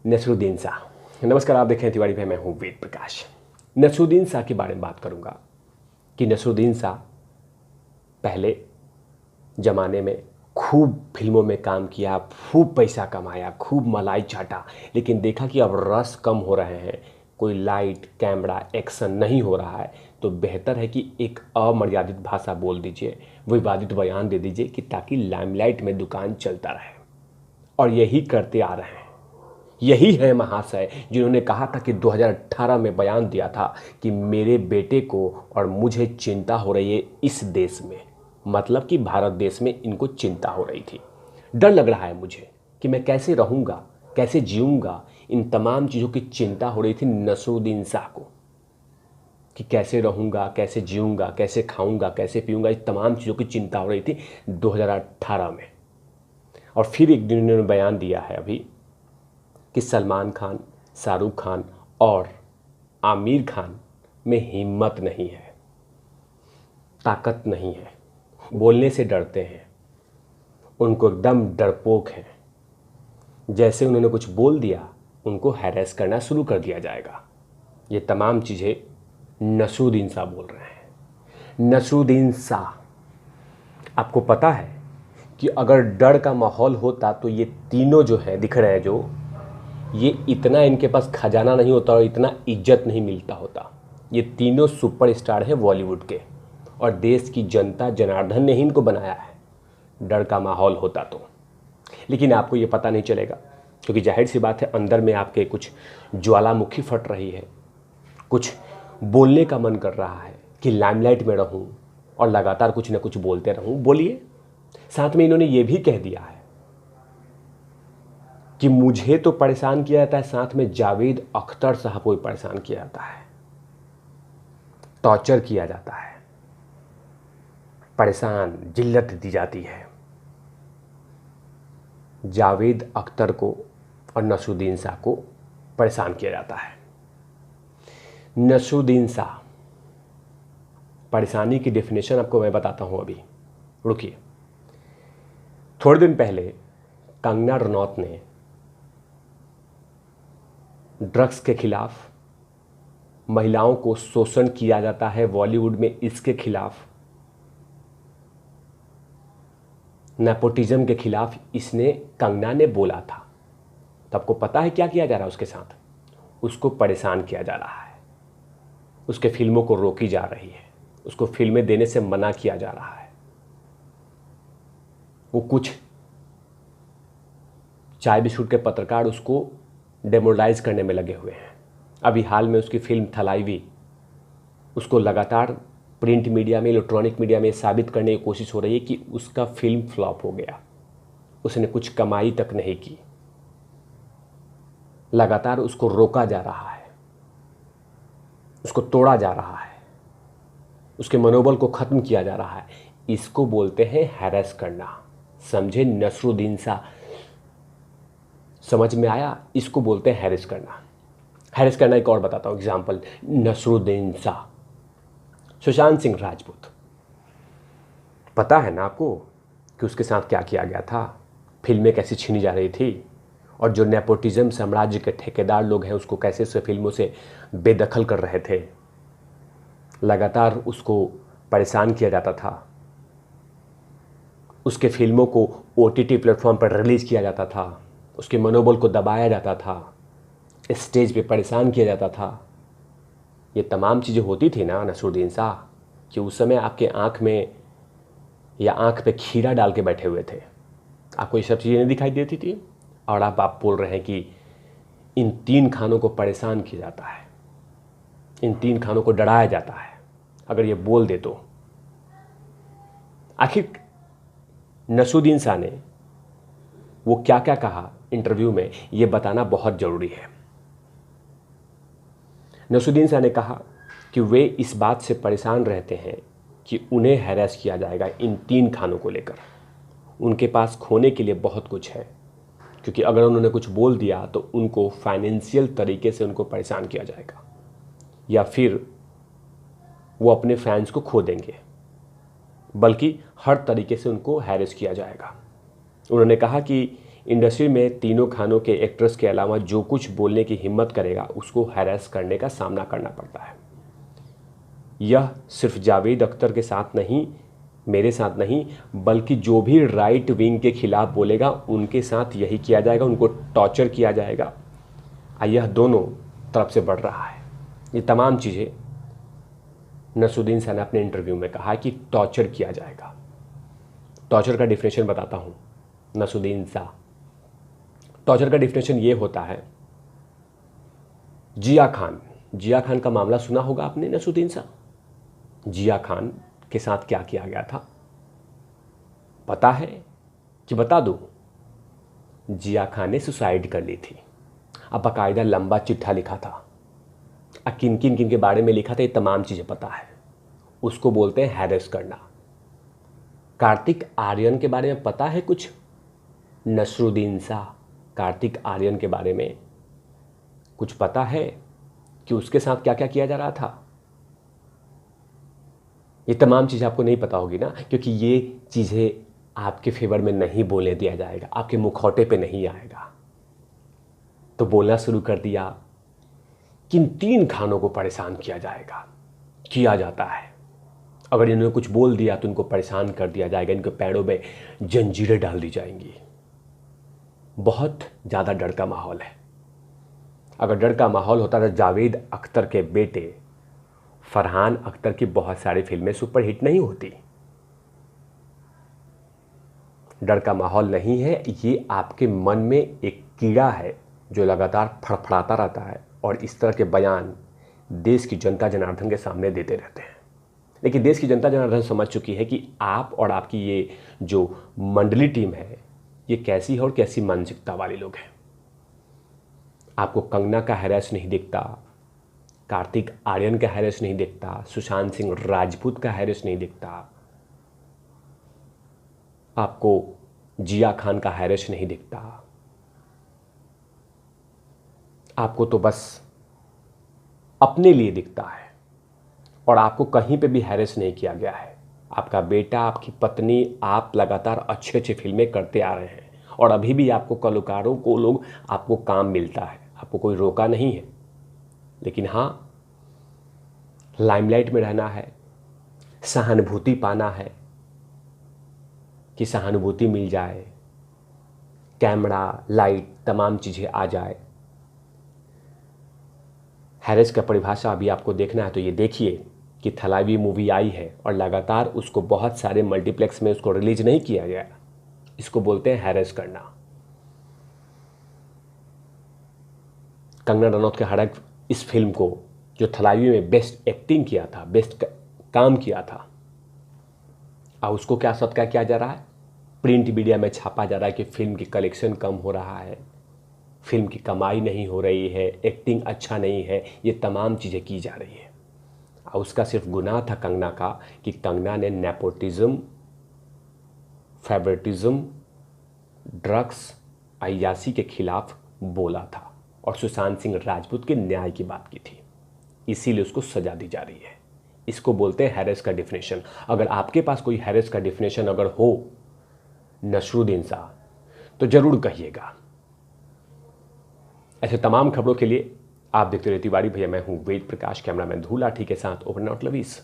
नसरुद्दीन शाह। नमस्कार, आप देख रहे हैं तिवारी भाई, मैं हूँ वेद प्रकाश। नसरुद्दीन शाह के बारे में बात करूँगा कि नसरुद्दीन शाह पहले ज़माने में खूब फिल्मों में काम किया, खूब पैसा कमाया, खूब मलाई चाटा, लेकिन देखा कि अब रस कम हो रहे हैं, कोई लाइट कैमरा एक्शन नहीं हो रहा है, तो बेहतर है कि एक अमर्यादित भाषा बोल दीजिए, विवादित बयान दे दीजिए कि ताकि लाइमलाइट में दुकान चलता रहे। और यही करते आ रहे हैं। यही है महाशय जिन्होंने कहा था कि 2018 में बयान दिया था कि मेरे बेटे को और मुझे चिंता हो रही है इस देश में, मतलब कि भारत देश में इनको चिंता हो रही थी। डर लग रहा है मुझे कि मैं कैसे रहूँगा, कैसे जीऊँगा, इन तमाम चीज़ों की चिंता हो रही थी नसरुद्दीन शाह को कि कैसे रहूँगा, कैसे जीऊँगा, कैसे खाऊँगा, कैसे पीऊँगा, इस तमाम चीज़ों की चिंता हो रही थी 2018 में। और फिर एक दिन उन्होंने बयान दिया है अभी कि सलमान खान, शाहरुख खान और आमिर खान में हिम्मत नहीं है, ताकत नहीं है, बोलने से डरते हैं, उनको एकदम डरपोक हैं। जैसे उन्होंने कुछ बोल दिया उनको हैरेस करना शुरू कर दिया जाएगा। ये तमाम चीज़ें नसरुद्दीन शाह बोल रहे हैं। नसरुद्दीन शाह, आपको पता है कि अगर डर का माहौल होता तो ये तीनों जो है दिख रहे हैं, जो ये इतना इनके पास खजाना नहीं होता और इतना इज्जत नहीं मिलता होता। ये तीनों सुपरस्टार हैं बॉलीवुड के और देश की जनता जनार्दन ने ही इनको बनाया है। डर का माहौल होता तो, लेकिन आपको ये पता नहीं चलेगा क्योंकि जाहिर सी बात है अंदर में आपके कुछ ज्वालामुखी फट रही है, कुछ बोलने का मन कर रहा है कि लाइमलाइट में रहूं और लगातार कुछ ना कुछ बोलते रहूं। बोलिए। साथ में इन्होंने ये भी कह दिया है कि मुझे तो परेशान किया जाता है, साथ में जावेद अख्तर साहब को भी परेशान किया जाता है, टॉर्चर किया जाता है, परेशान जिल्लत दी जाती है। जावेद अख्तर को और नसरुद्दीन शाह को परेशान किया जाता है। नसरुद्दीन शाह, परेशानी की डेफिनेशन आपको मैं बताता हूं अभी, रुकिए। थोड़े दिन पहले कंगना रनौत ने ड्रग्स के खिलाफ, महिलाओं को शोषण किया जाता है बॉलीवुड में, इसके खिलाफ, नेपोटिज्म के खिलाफ इसने, कंगना ने बोला था। तो आपको पता है क्या किया जा रहा है उसके साथ? उसको परेशान किया जा रहा है, उसके फिल्मों को रोकी जा रही है, उसको फिल्में देने से मना किया जा रहा है। वो कुछ चाय बिस्कुट के पत्रकार उसको डेमोरलाइज करने में लगे हुए हैं। अभी हाल में उसकी फिल्म थलाइवी, उसको लगातार प्रिंट मीडिया में, इलेक्ट्रॉनिक मीडिया में साबित करने की कोशिश हो रही है कि उसका फिल्म फ्लॉप हो गया, उसने कुछ कमाई तक नहीं की। लगातार उसको रोका जा रहा है, उसको तोड़ा जा रहा है, उसके मनोबल को ख़त्म किया जा रहा है। इसको बोलते हैं हैरेस करना। समझे नसरुद्दीन शाह? समझ में आया? इसको बोलते हैं हैरेस करना। हैरेस करना एक और बताता हूँ एग्जाम्पल। नसरुद्दीन शाह, सुशांत सिंह राजपूत, पता है ना आपको कि उसके साथ क्या किया गया था, फिल्में कैसी छीनी जा रही थी, और जो नेपोटिज्म साम्राज्य के ठेकेदार लोग हैं उसको कैसे से फिल्मों से बेदखल कर रहे थे, लगातार उसको परेशान किया जाता था, उसके फिल्मों को OTT प्लेटफॉर्म पर रिलीज़ किया जाता था, उसके मनोबल को दबाया जाता था, स्टेज पे परेशान किया जाता था। ये तमाम चीज़ें होती थी ना नसरुद्दीन शाह, कि उस समय आपके आँख में या आँख पे खीरा डाल के बैठे हुए थे, आपको ये सब चीज़ें नहीं दिखाई देती थी। और आप बोल रहे हैं कि इन तीन खानों को परेशान किया जाता है, इन तीन खानों को डराया जाता है। अगर ये बोल दे तो आखिर नसरुद्दीन शाह ने वो क्या क्या कहा इंटरव्यू में, ये बताना बहुत ज़रूरी है। नसरुद्दीन शाह ने कहा कि वे इस बात से परेशान रहते हैं कि उन्हें हैरेस किया जाएगा इन तीन खानों को लेकर। उनके पास खोने के लिए बहुत कुछ है, क्योंकि अगर उन्होंने कुछ बोल दिया तो उनको फाइनेंशियल तरीके से उनको परेशान किया जाएगा, या फिर वो अपने फैंस को खो देंगे, बल्कि हर तरीके से उनको हैरेस किया जाएगा। उन्होंने कहा कि इंडस्ट्री में तीनों खानों के एक्ट्रेस के अलावा जो कुछ बोलने की हिम्मत करेगा उसको हैरेस करने का सामना करना पड़ता है। यह सिर्फ जावेद अख्तर के साथ नहीं, मेरे साथ नहीं, बल्कि जो भी राइट विंग के खिलाफ बोलेगा उनके साथ यही किया जाएगा, उनको टॉर्चर किया जाएगा। यह दोनों तरफ से बढ़ रहा है। ये तमाम चीज़ें नसरुद्दीन शाह ने अपने इंटरव्यू में कहा कि टॉर्चर किया जाएगा। टॉर्चर का डिफिनेशन बताता हूँ नसरुद्दीन शाह। टॉर्चर का डिफिनेशन ये होता है, जिया खान का मामला सुना होगा आपने नसरुद्दीन शाह। जिया खान के साथ क्या किया गया था पता है कि बता दूं? जिया खान ने सुसाइड कर ली थी। अब बाकायदा लंबा चिट्ठा लिखा था, किन किन के बारे में लिखा था, ये तमाम चीज़ें पता है। उसको बोलते हैं हैरेस करना। कार्तिक आर्यन के बारे में पता है कुछ? नसरुद्दीन शाह, कार्तिक आर्यन के बारे में कुछ पता है कि उसके साथ क्या क्या किया जा रहा था? ये तमाम चीज़ें आपको नहीं पता होगी ना, क्योंकि ये चीज़ें आपके फेवर में नहीं बोलने दिया जाएगा, आपके मुखौटे पे नहीं आएगा। तो बोलना शुरू कर दिया कि इन 3 खानों को परेशान किया जाता है। अगर इन्होंने कुछ बोल दिया तो इनको परेशान कर दिया जाएगा, इनके पैरों में जंजीरें डाल दी जाएंगी। बहुत ज़्यादा डर का माहौल है। अगर डर का माहौल होता तो जावेद अख्तर के बेटे फरहान अख्तर की बहुत सारी फिल्में सुपरहिट नहीं होती। डर का माहौल नहीं है, ये आपके मन में एक कीड़ा है जो लगातार फड़फड़ाता रहता है और इस तरह के बयान देश की जनता जनार्दन के सामने देते रहते हैं। लेकिन देश की जनता जनार्दन समझ चुकी है कि आप और आपकी ये जो मंडली टीम है ये कैसी है और कैसी मानसिकता वाले लोग हैं। आपको कंगना का हैरेस नहीं दिखता, कार्तिक आर्यन का हैरेस नहीं दिखता, सुशांत सिंह राजपूत का हैरेस नहीं दिखता, आपको जिया खान का हैरेस नहीं दिखता। आपको तो बस अपने लिए दिखता है और आपको कहीं पे भी हैरेस नहीं किया गया है। आपका बेटा, आपकी पत्नी, आप लगातार अच्छे अच्छे फिल्में करते आ रहे हैं और अभी भी आपको कलाकारों को लोग आपको काम मिलता है, आपको कोई रोका नहीं है। लेकिन हाँ, लाइमलाइट में रहना है, सहानुभूति पाना है कि सहानुभूति मिल जाए, कैमरा, लाइट, तमाम चीज़ें आ जाए। हैरेस का परिभाषा अभी आपको देखना है तो ये देखिए कि थलावी मूवी आई है और लगातार उसको बहुत सारे मल्टीप्लेक्स में उसको रिलीज नहीं किया गया। इसको बोलते हैं हैरेस करना। कंगना रनौत के हड़क इस फिल्म को जो थलावी में बेस्ट एक्टिंग किया था, बेस्ट काम किया था, और उसको क्या सत्कार किया जा रहा है, प्रिंट मीडिया में छापा जा रहा है कि फिल्म की कलेक्शन कम हो रहा है, फिल्म की कमाई नहीं हो रही है, एक्टिंग अच्छा नहीं है, ये तमाम चीज़ें की जा रही है। और उसका सिर्फ गुनाह था कंगना का कि कंगना ने नेपोटिज्म, फेवरेटिज्म, ड्रग्स, अय्यासी के खिलाफ बोला था और सुशांत सिंह राजपूत के न्याय की बात की थी, इसीलिए उसको सजा दी जा रही है। इसको बोलते हैं हैरेस का डिफिनेशन। अगर आपके पास कोई हैरेस का डिफिनेशन अगर हो नसरुद्दीन शाह तो जरूर कहिएगा। ऐसे तमाम खबरों के लिए आप देखते रहिए तिवारी भैया। मैं हूं वेद प्रकाश, कैमरामैन धूल लाठी के साथ ओपन नॉट लवीज।